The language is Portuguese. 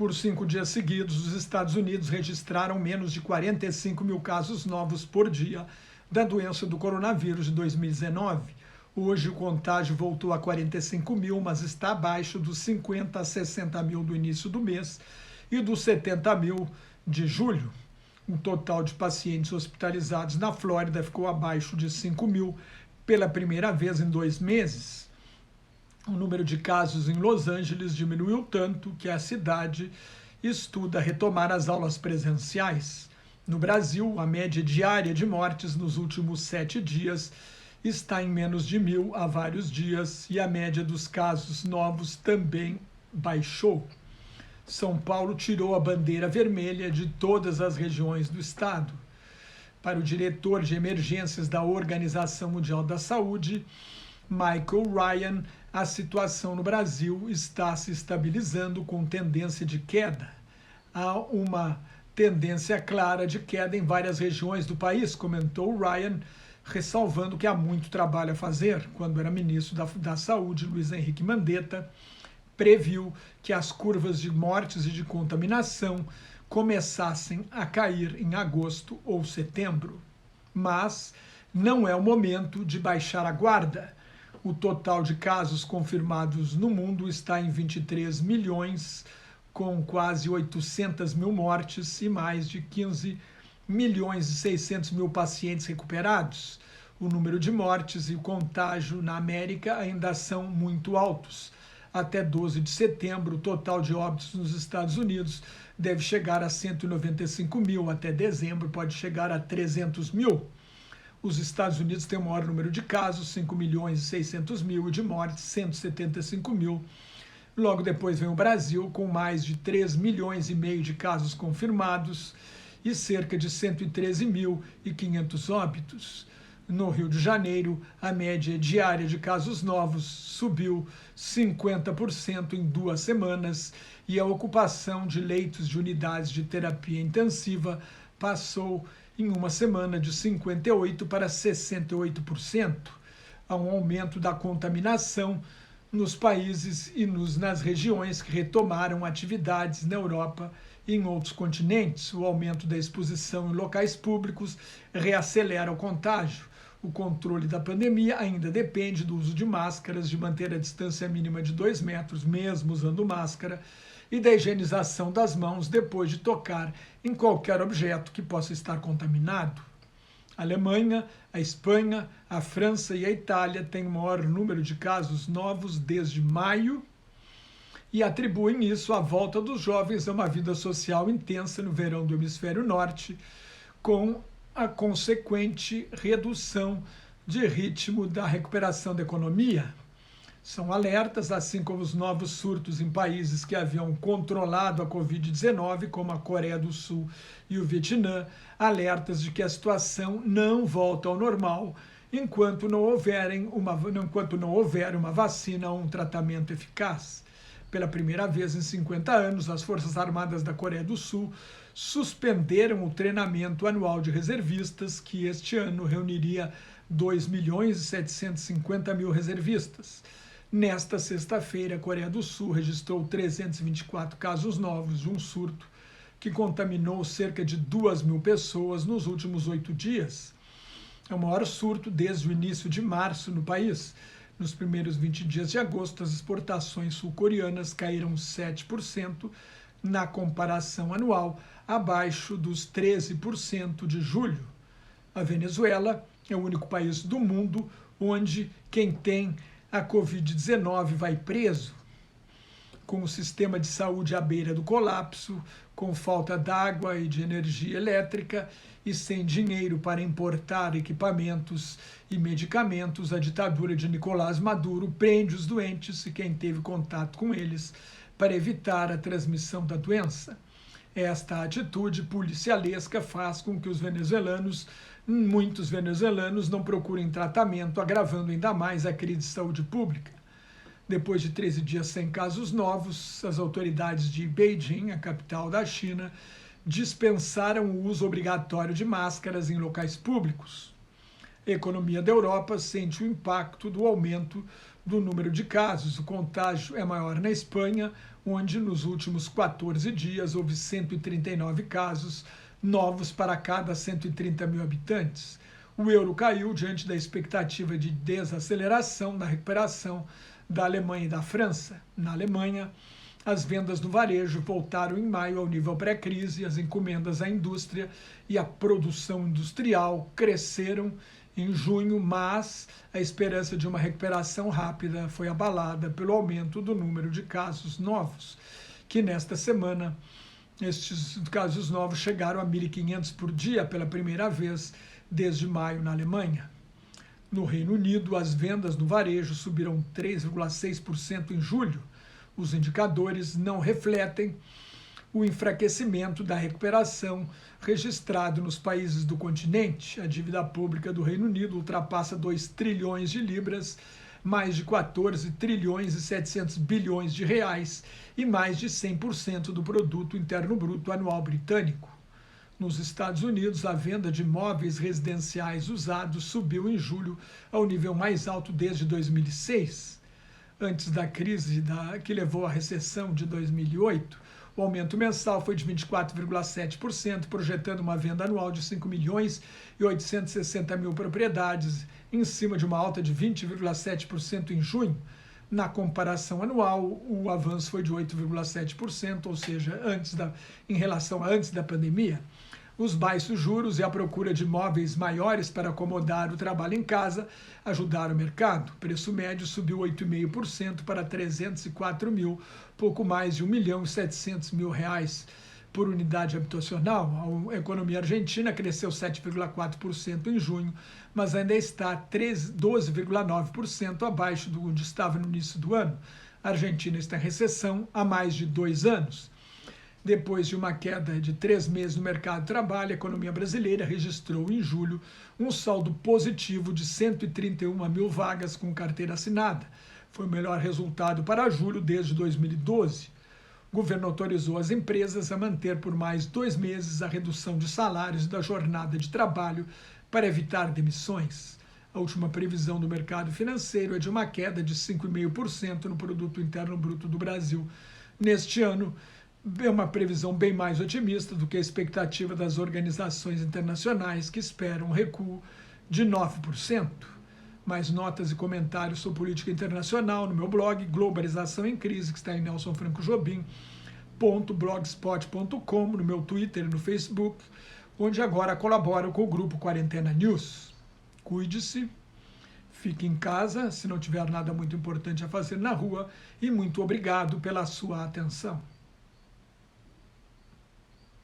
Por 5 dias seguidos, os Estados Unidos registraram menos de 45 mil casos novos por dia da doença do coronavírus de 2019. Hoje o contágio voltou a 45 mil, mas está abaixo dos 50 a 60 mil do início do mês e dos 70 mil de julho. O total de pacientes hospitalizados na Flórida ficou abaixo de 5 mil pela primeira vez em 2 meses. O número de casos em Los Angeles diminuiu tanto que a cidade estuda retomar as aulas presenciais. No Brasil, a média diária de mortes nos últimos 7 dias está em menos de 1.000 há vários dias e a média dos casos novos também baixou. São Paulo tirou a bandeira vermelha de todas as regiões do estado. Para o diretor de emergências da Organização Mundial da Saúde, Michael Ryan, a situação no Brasil está se estabilizando com tendência de queda. Há uma tendência clara de queda em várias regiões do país, comentou Ryan, ressalvando que há muito trabalho a fazer. Quando era ministro da Saúde, Luiz Henrique Mandetta previu que as curvas de mortes e de contaminação começassem a cair em agosto ou setembro. Mas não é o momento de baixar a guarda. O total de casos confirmados no mundo está em 23 milhões, com quase 800 mil mortes e mais de 15 milhões e 600 mil pacientes recuperados. O número de mortes e o contágio na América ainda são muito altos. Até 12 de setembro, o total de óbitos nos Estados Unidos deve chegar a 195 mil. Até dezembro, pode chegar a 300 mil. Os Estados Unidos têm o maior número de casos, 5 milhões e 600 mil, e de mortes, 175 mil. Logo depois vem o Brasil, com mais de 3 milhões e meio de casos confirmados e cerca de 113.500 óbitos. No Rio de Janeiro, a média diária de casos novos subiu 50% em 2 semanas e a ocupação de leitos de unidades de terapia intensiva passou em uma semana de 58% para 68%. Há um aumento da contaminação nos países e nas regiões que retomaram atividades na Europa e em outros continentes. O aumento da exposição em locais públicos reacelera o contágio. O controle da pandemia ainda depende do uso de máscaras, de manter a distância mínima de 2 metros, mesmo usando máscara, e da higienização das mãos depois de tocar em qualquer objeto que possa estar contaminado. A Alemanha, a Espanha, a França e a Itália têm o maior número de casos novos desde maio e atribuem isso à volta dos jovens a uma vida social intensa no verão do hemisfério norte, com a consequente redução de ritmo da recuperação da economia. São alertas, assim como os novos surtos em países que haviam controlado a Covid-19, como a Coreia do Sul e o Vietnã, alertas de que a situação não volta ao normal enquanto não houver uma vacina ou um tratamento eficaz. Pela primeira vez em 50 anos, as Forças Armadas da Coreia do Sul suspenderam o treinamento anual de reservistas, que este ano reuniria 2.750.000 reservistas. Nesta sexta-feira, a Coreia do Sul registrou 324 casos novos de um surto que contaminou cerca de 2.000 pessoas nos últimos 8 dias. É o maior surto desde o início de março no país. Nos primeiros 20 dias de agosto, as exportações sul-coreanas caíram 7% na comparação anual, abaixo dos 13% de julho. A Venezuela é o único país do mundo onde quem tem a Covid-19 vai preso. Com o sistema de saúde à beira do colapso, com falta d'água e de energia elétrica e sem dinheiro para importar equipamentos e medicamentos, a ditadura de Nicolás Maduro prende os doentes e quem teve contato com eles para evitar a transmissão da doença. Esta atitude policialesca faz com que muitos venezuelanos não procurem tratamento, agravando ainda mais a crise de saúde pública. Depois de 13 dias sem casos novos, as autoridades de Beijing, a capital da China, dispensaram o uso obrigatório de máscaras em locais públicos. A economia da Europa sente o impacto do aumento do número de casos. O contágio é maior na Espanha, onde nos últimos 14 dias houve 139 casos novos para cada 130 mil habitantes. O euro caiu diante da expectativa de desaceleração na recuperação da Alemanha e da França. Na Alemanha, as vendas no varejo voltaram em maio ao nível pré-crise, as encomendas à indústria e a produção industrial cresceram em junho, mas a esperança de uma recuperação rápida foi abalada pelo aumento do número de casos novos, que nesta semana estes casos novos chegaram a 1.500 por dia pela primeira vez desde maio na Alemanha. No Reino Unido, as vendas no varejo subiram 3,6% em julho. Os indicadores não refletem o enfraquecimento da recuperação registrado nos países do continente. A dívida pública do Reino Unido ultrapassa 2 trilhões de libras, mais de 14 trilhões e 700 bilhões de reais e mais de 100% do produto interno bruto anual britânico. Nos Estados Unidos, a venda de imóveis residenciais usados subiu em julho ao nível mais alto desde 2006. Antes da crise que levou à recessão de 2008, o aumento mensal foi de 24,7%, projetando uma venda anual de 5 milhões e 860 mil propriedades, em cima de uma alta de 20,7% em junho. Na comparação anual, o avanço foi de 8,7%, ou seja, em relação a antes da pandemia. Os baixos juros e a procura de imóveis maiores para acomodar o trabalho em casa ajudaram o mercado. O preço médio subiu 8,5% para 304 mil, pouco mais de 1.700.000 reais por unidade habitacional. A economia argentina cresceu 7,4% em junho, mas ainda está 12,9% abaixo de onde estava no início do ano. A Argentina está em recessão há mais de 2 anos. Depois de uma queda de 3 meses no mercado de trabalho, a economia brasileira registrou em julho um saldo positivo de 131 mil vagas com carteira assinada. Foi o melhor resultado para julho desde 2012. O governo autorizou as empresas a manter por mais 2 meses a redução de salários e da jornada de trabalho para evitar demissões. A última previsão do mercado financeiro é de uma queda de 5,5% no produto interno bruto do Brasil neste ano. É uma previsão bem mais otimista do que a expectativa das organizações internacionais, que esperam um recuo de 9%. Mais notas e comentários sobre política internacional no meu blog Globalização em Crise, que está em nelsonfrancojobim.blogspot.com, no meu Twitter e no Facebook, onde agora colaboro com o grupo Quarentena News. Cuide-se, fique em casa se não tiver nada muito importante a fazer na rua e muito obrigado pela sua atenção.